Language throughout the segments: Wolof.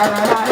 la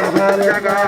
Hallelujah.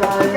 Bye.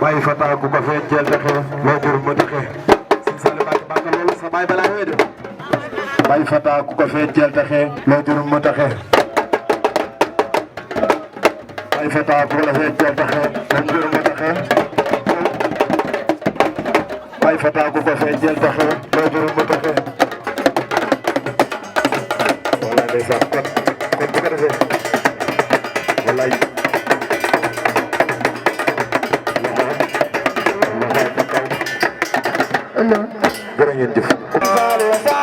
Baye Fata ku ko fee jël dexe loo jur mu dexe sin sale bàkk bàkk loolu sa baay balaa wee de Baye Fata ku ko fee jël dexe loo jur mu dexe Baye Fata ku ko fee jël dexe loo jur mu dexe Baye Fata ku ko fee jël dexe loo jur mu dexe wala ndeysaan kon bu ko defee wallaay jërë ngeen jëf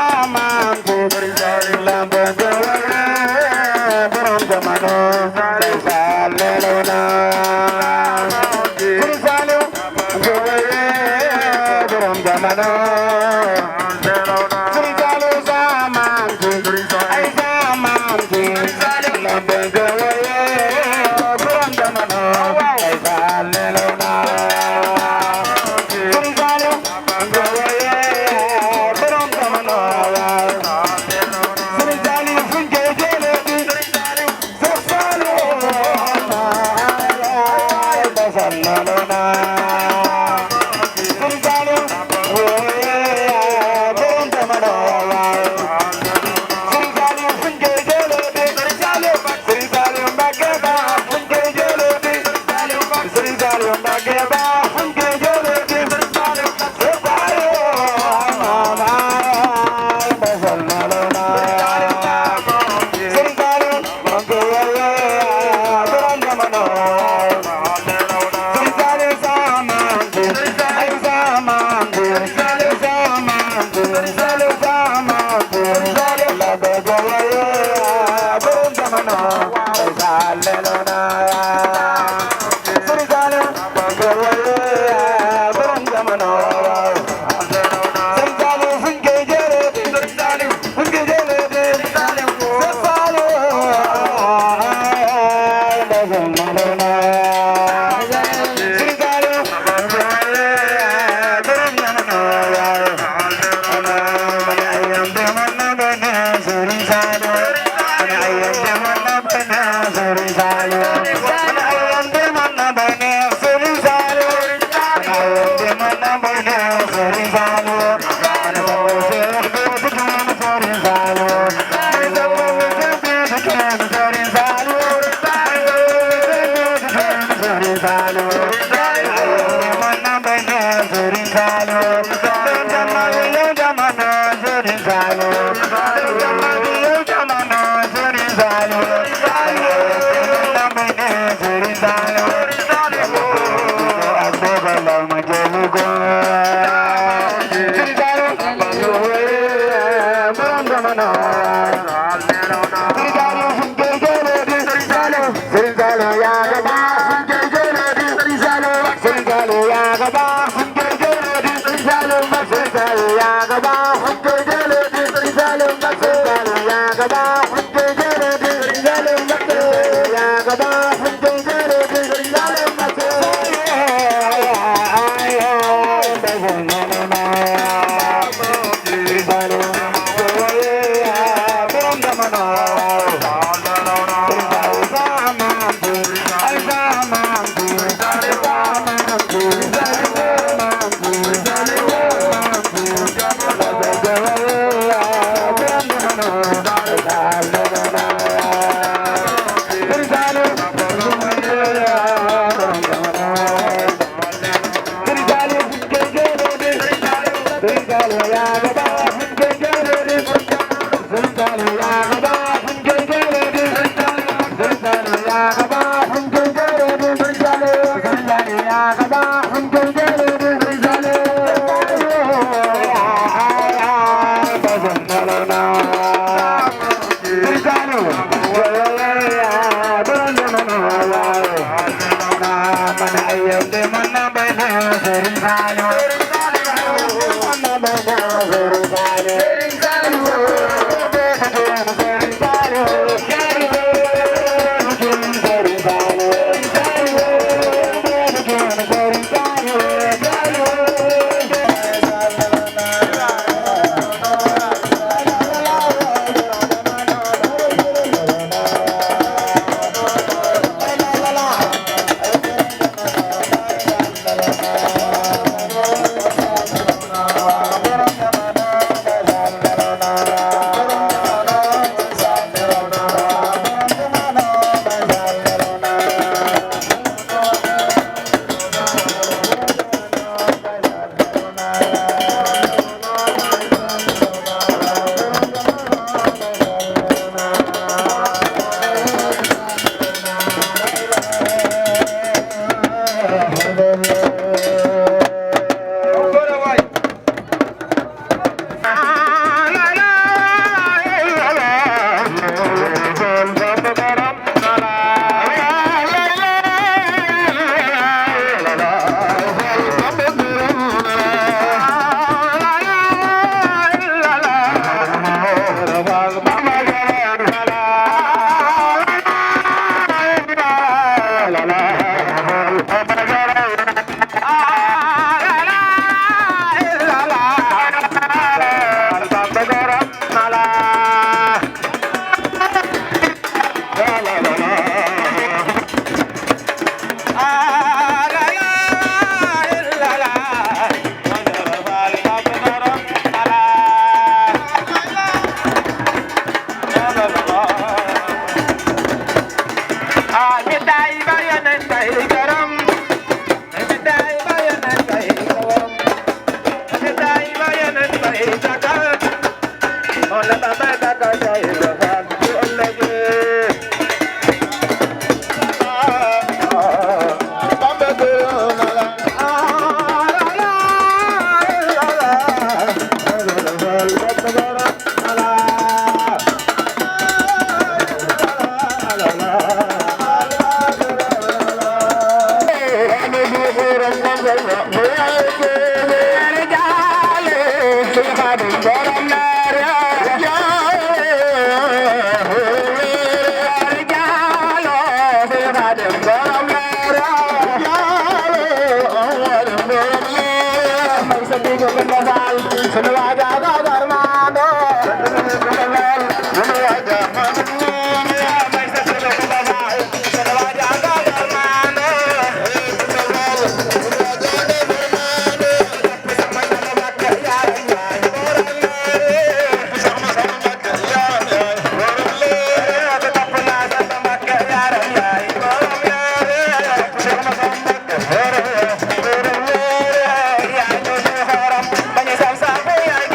Banya sam sam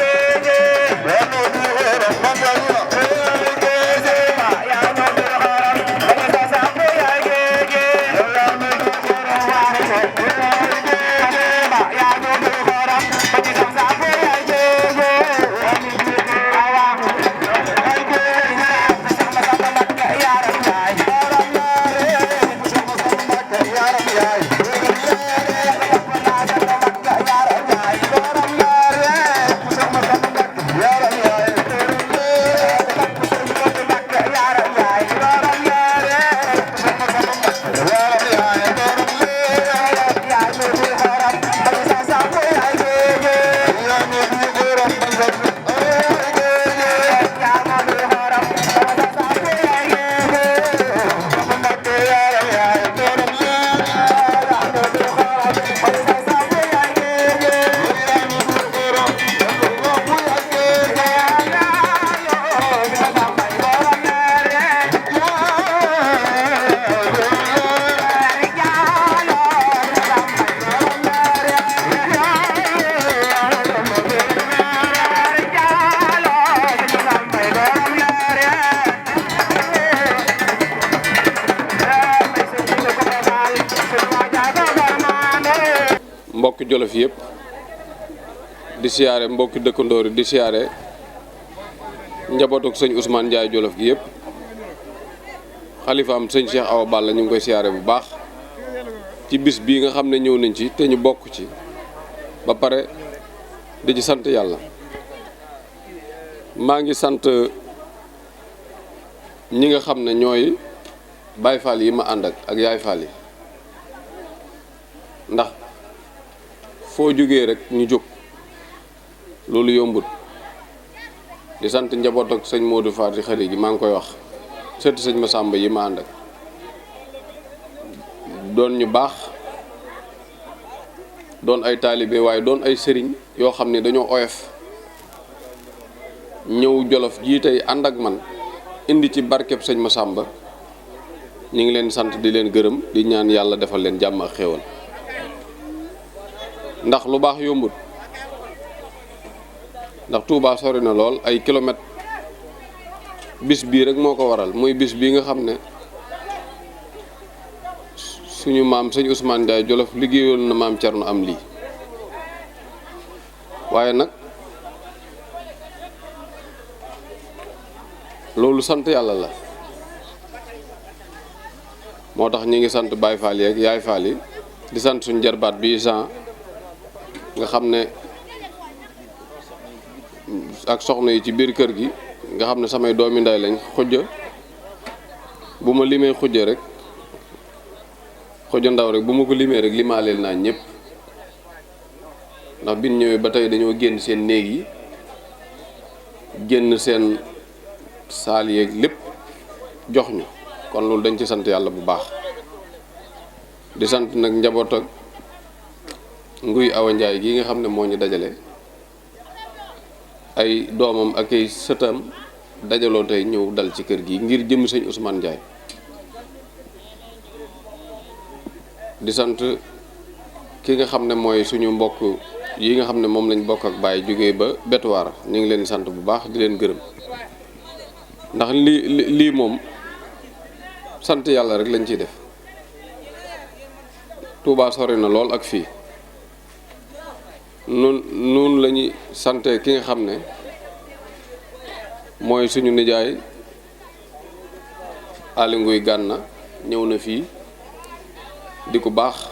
Jolof yëpp di siyaare mbokki dëkkandoor yi di siyaare njabootuk sëñ Ousmane Ndiaye Jolof gi yëpp xalifaam sëñ Cheikh Awa Balla ñu ngi koy siyaare bu baax ci bis bii nga xam ne ñëw nañ ci te ñu bokk ci ba pare di ci sant yàlla. maa ngi sant ñi nga xam ne ñooy Baay Faal yi ma ànd ak Yaay Faal yi ndax foo jógee rek ñu jóg loolu yombut. di sant njaboot ak sëñ Modou Faty Khary gi maa ngi koy wax surtout sëñ Massamba yi ma ànd ak doon ñu baax doon ay taalibe waaye doon ay sëriñ yoo xam ne dañoo oyof ñëw Jolof jii tey ànd ak man indi ci barkeb sëñ Massamba ñu ngi leen sant di leen gërëm di ñaan yàlla defal leen jàmm ak xéewal ndax lu baax yombut ndax Touba sori na lool ay kilomètres bis bii rek moo ko waral muy bis bii nga xam ne suñu maam sëñ Ousmane Ndiaye Jolof liggéeyoon na maam Cerno am lii waaye nag loolu sant yàlla la moo tax ñi ngi sant Baay Faal yi ak Yaay Faal yi di sant suñu jarbaat bi Jean nga xam ne ak soxna yi ci biir kër gi nga xam ne samay doomi nday lañ xujja bu ma limee xujja rek xujja ndaw rek bu ma ko limee rek limaaleel naa ñëpp ndax biñ ñëwee ba tey dañoo génn seen néeg yi génn seen saal yeeg lépp jox ñu kon loolu dañ ci sant yàlla bu baax di sant nag njaboot ak Nguy Awa Njaay gi nga xam ne moo ñu dajale ay doomam ak ay sëtam dajaloo tey ñëw dal ci kër gi ngir jëm sëñ Ousmane Ndiaye di sant ki nga xam ne mooy suñu mbokk yi nga xam ne moom lañ bokk ak Baye jógee ba Betuwaar ñu ngi leen sant bu baax di leen gërëm ndax lii moom sant yàlla rek lañ ciy def Touba sori na lool ak fii nun la ñuy sante ki nga xam ne mooy suñu nijaay Aly Ngouille Gana ñëw na fii di ko baax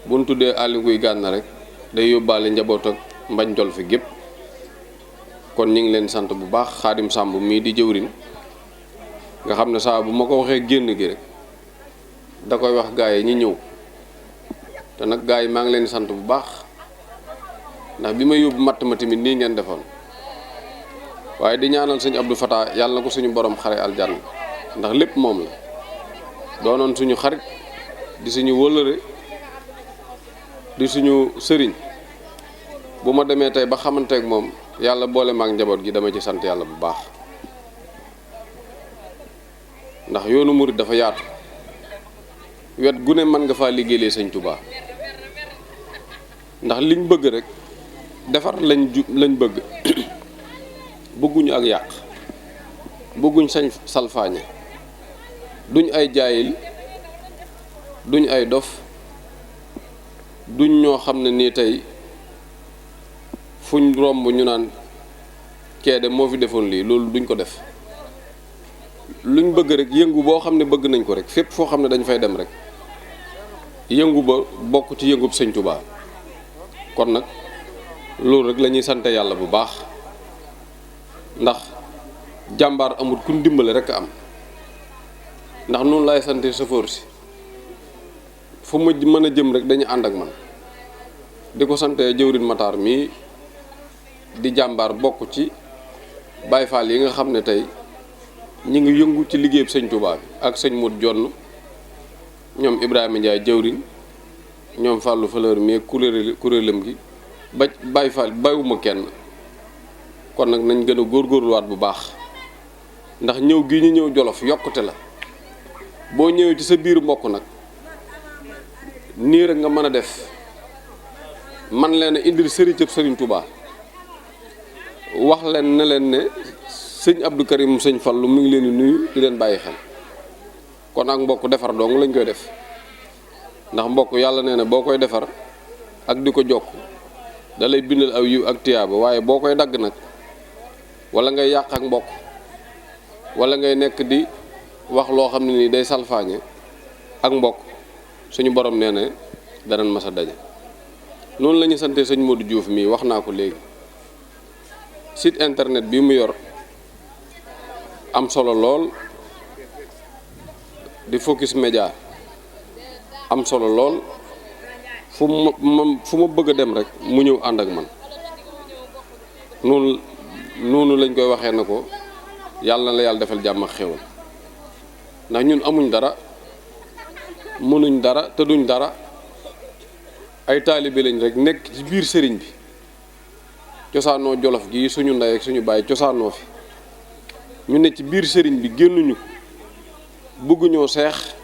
bu ñu tuddee Aly Ngouille Gana rek day yóbbaale njaboot ak Mbañ Jolof gépp kon ñu ngi leen sant bu baax Xaadim Sàmb mii di jëwrin nga xam ne saa bu ma ko waxee génn gi rek da koy wax gaa yi ñi ñëw te nag gaa yi maa ngi leen sant bu baax ndax bi ma yóbbu matt ma tamit nii ngeen defoon waaye di ñaanal sëñ Abdou Fatah yàlla na ko suñu borom xare aljanna ndax lépp moom la doonoon suñu xarit di suñu wëllëre di suñu sëriñ bu ma demee tey ba xamanteek moom yàlla boole maak njaboot gi dama ci sant yàlla bu baax ndax yoonu murit dafa yaatu wet gu ne mën nga faa liggéeyee sëñ Touba ndax liñ bëgg rek defar lañ bëgg bëgguñu ak yàq bëgguñ sañ salfaañe duñ ay jaayil duñ ay dof duñ ñoo xam ne nii tey fuñ romb ñu naan keede moo fi defoon lii loolu duñ ko def luñ bëgg rek yëngu boo xam ne bëgg nañ ko rek fépp foo xam ne dañ fay dem rek yëngu ba bokk ci yëngub sëñ Touba kon nag loolu rek la ñuy sante yàlla bu baax ndax jàmbaar amul kuñ dimbale rek am ndax noonu laay sante chauffeur si fu ma mën a jëm rek dañu ànd ak man di ko sante jëwrin Matar mii di jàmbaar bokk ci Baay Faal yi nga xam ne tey ñi ngi yëngu ci liggéeyub sëñ Touba bi ak sëñ Mut Jonn ñoom Ibrahima Ndiaye jëwrin ñoom Fallou Fleur mii kuréelam gi ba Baay Faal bàyyiwuma kenn kon nag nañ gën a góorgóorluwaat bu baax ndax ñëw gi ñu ñëw Jolof yokkute la boo ñëwee ci sa biir mbokk nag nii rek nga mën a def man leen a indil sëriñ Sëriñ Touba wax leen ne leen ne sëñ Abdou Karim sëñ Fallu mu ngi leen di nuyu di leen bàyyi xel kon ak mbokk defar dong lañ koy def ndax mbokk yàlla nee na boo koy defar ak di ko jokk da lay bindal aw yiw ak tiyaaba, waaye boo koy dagg nag wala ngay yàq ak mbokk wala ngay nekk di wax loo xam ne nii day salfaañe ak mbokk suñu borom nee na danañ mas a daje. noonu la ñu sante sëñ Modou Diouf mii wax naa ko léegi, site internet bi mu yor am solo lool di Focus Média am solo lool fu ma bëgg a dem rek mu ñëw ànd ak man. noonu lañ koy waxee na ko yàlla na la yàlla defal jàmm ak xéwal, ndax ñun amuñ dara mënuñ dara te duñ dara, ay taalibe lañ rek nekk ci biir sëriñ bi cosaanoo Jolof gi suñu ndey ak suñu baay cosaanoo fi, ñu ne ci biir sëriñ bi génnuñu ko, bëgguñoo seex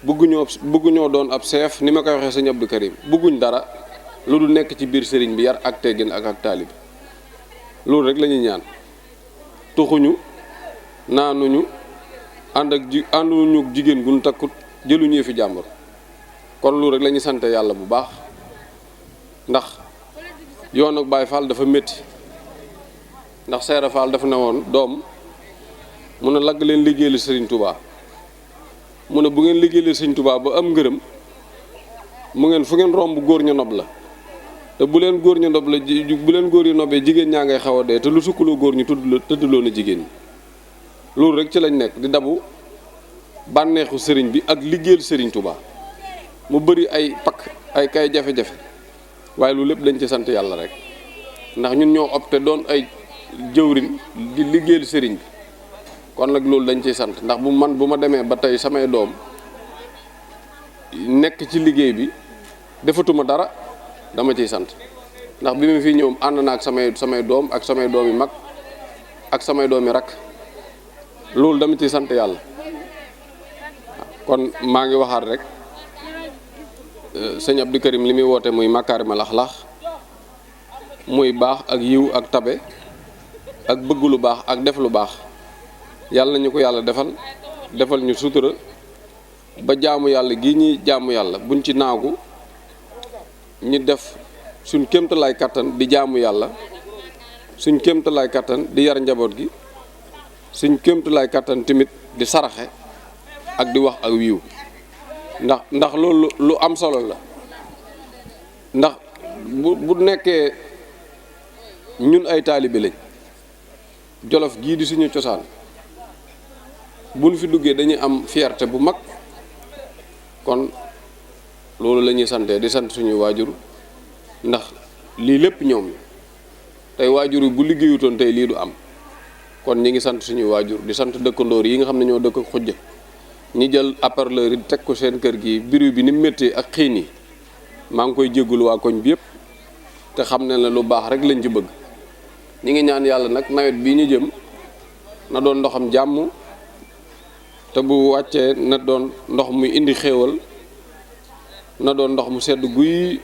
bëgguñoo doon ab seef ni ma koy waxee sëñ Abdou Karim, bëgguñ dara lu du nekk ci biir sëriñ bi yar ak teggin ak taalibe. loolu rek la ñuy ñaan, tuxuñu naanuñu ànduñu jigéen gu ñu takkut jëluñu fi jàmbur. kon loolu rek la ñuy sante yàlla bu baax, ndax yoon ak Baay Faal dafa métti, ndax Seera Faal dafa ne woon doom mun a lagg leen liggéeyal Sëriñ Touba, mu ne bu ngeen liggéeyal Sëriñ Touba ba am ngërëm mu ngeen fu ngeen romb góor ña nob la, te bu leen góor ñu nob la bu leen góor yu nobee jigéen ñaa ngay xaw a dee, te lu sukkaloo góor ñu tëddloo na jigéen ñi. loolu rek ci lañ nekk di dabu bànneexu sëriñ bi ak liggéeyal Sëriñ Touba. mu bëri ay pakk ay kay jafe-jafe, waaye lu lépp dañ ci sant yàlla rek, ndax ñun ñoo opté doon ay jëwriñ di liggéeyal sëriñ bi. kon nag loolu dañ ciy sant, ndax bu ma demee ba tey samay doom nekk ci liggéey bi defatuma dara dama ciy sant, ndax bi ma fi ñëw ànd na ak samay doom ak samay doomi mag ak samay doomi rakk, loolu dama ciy sant yàlla. kon maa ngi waxaat rek sëñ Abdou Karim li muy woote muy makaarimal axlaax, muy baax ak yiw ak tabe ak bëgg lu baax ak def lu baax, yàlla nañu ko yàlla defal ñu sutura ba jaamu yàlla gi ñuy jaamu yàlla buñ ci naagu, ñi def suñ kéemtalaay kattan di jaamu yàlla, suñ kéemtalaay kattan di yar njaboot gi, suñ kéemtalaay kattan tamit di saraxe ak di wax ak wiiw, ndax loolu lu am solo la. ndax bu nekkee ñun ay taalibe lañ, Jolof gii di suñu cosaan, bu ñu fi duggee dañuy am fierté bu mag. kon loolu la ñuy sante di sant suñuy waajur, ndax lii lépp ñoom tey waajur yi bu liggéeyutoon tey lii du am. kon ñi ngi sant suñuy waajur di sant dëkkandoor yi nga xam ne ñoo dëkk xujja, ñi jël haut-parleur yi teg ko seen kër gi biru bi ni métti ak xiin yi, maa ngi koy jéggul waa koñ bi yëpp, te xam ne la lu baax rek lañ ci bëgg. ñi ngi ñaan yàlla nag nawet bii ñu jëm na doon ndoxam jàmm, te bu wàccee na doon ndox muy indi xéewal, na doon ndox mu sedd guy,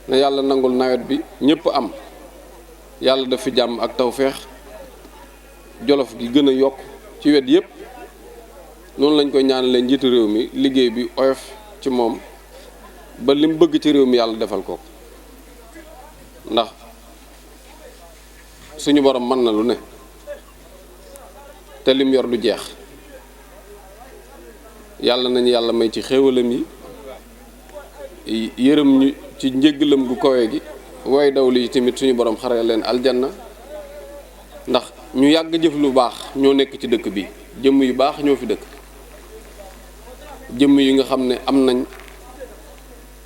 na yàlla nangul nawet bi ñëpp am, yàlla def fi jàmm ak tawféex, Jolof gi gën a yokk ci wet yëpp. noonu lañ koy ñaanalee njiitu réew mi, liggéey bi oyof ci moom ba lim bëgg ci réew mi yàlla defal ko, ndax suñu borom mën na lu ne te lim yor du jeex. yàlla nañu yàlla may ci xéewalam yi, yërëm ñu ci njéggalam gu kawe gi, way daw lii tamit suñu borom xare leen aljanna, ndax ñu yàgg jëf lu baax ñoo nekk ci dëkk bi, jëmm yu baax ñoo fi dëkk, jëmm yi nga xam ne am nañ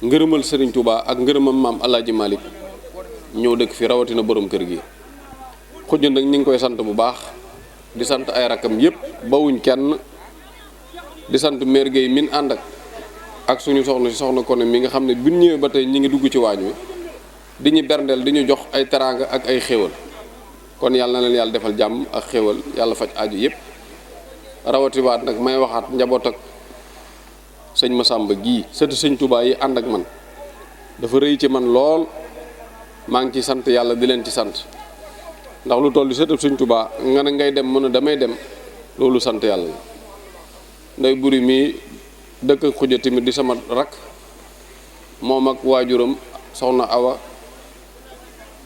ngërëmal Sëriñ Touba ak ngërëmam maam Alaaji Malik ñoo dëkk fi, rawatina borom kër gi. xujj nag ñu ngi koy sant bu baax, di sant ay rakkam yëpp bawuñ kenn, di sant maire Guèye min ànd ak suñu soxna si soxna Koné mi nga xam ne bu ñu ñëwee ba tey ñi ngi dugg ci waañ wi di ñu berndeel di ñu jox ay teraanga ak ay xéewal. kon yàlla na leen yàlla defal jàmm ak xéewal, yàlla faj aaju yëpp. rawatiwaat nag may waxaat njaboot ak sëñ Massamba gii sëtu sëñ Touba yi ànd ak man, dafa rëy ci man lool, maa ngi ci sant yàlla di leen ci sant, ndax lu toll sëtu sëñ Touba nga ne ngay dem mën a damay dem, loolu sant yàlla la. nday buri mii dëkk xuja tamit di sama rak, moom ak waajuram soxna Awa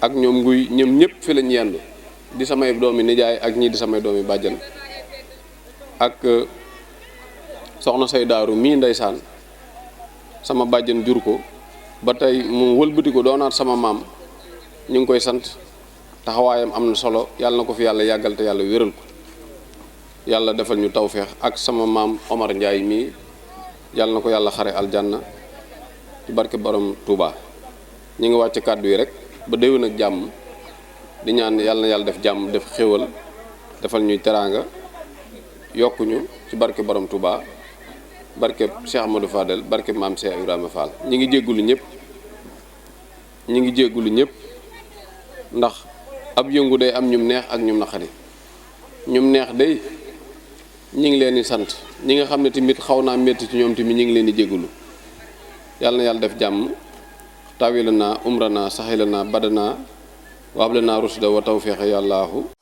ak ñoom nguy ñoom ñëpp fi lañ yendu di samay doomi nijaay ak ñii di samay doomi bàjjan ak soxna say daaru mii ndeysaan sama bàjjan jur ko ba tey mu wëlbati ko doonaat sama maam ñu ngi koy sant taxawaayam am na solo yàlla na ko fi yàlla yàggal te yàlla wéral ko yàlla defal ñu tawféex ak sama maam Omar Ndiaye mii yàlla na ko yàlla xare aljanna ci barke borom Touba ñu ngi wàcc kàddu yi rek ba déwén ak jàmm di ñaan yàlla na yàlla def jàmm def xéwal defal ñuy teraanga yokkuñu ci barke borom Touba barke Cheikh Amadou Fadel barke maam Cheikh Ibrahima Fall ñi ngi jéggulu ñëpp ndax ab yëngu day am ñum neex ak ñum naqari ñum neex day ñi ngi leen di sant ñi nga xam ne tamit xaw naa métti ci ñoom tamit ñi ngi leen di jéggulu yàlla na yàlla def jàmm tawila naa umrana saxila naa badana waable naa rusda wa tawfiqa yàllaahu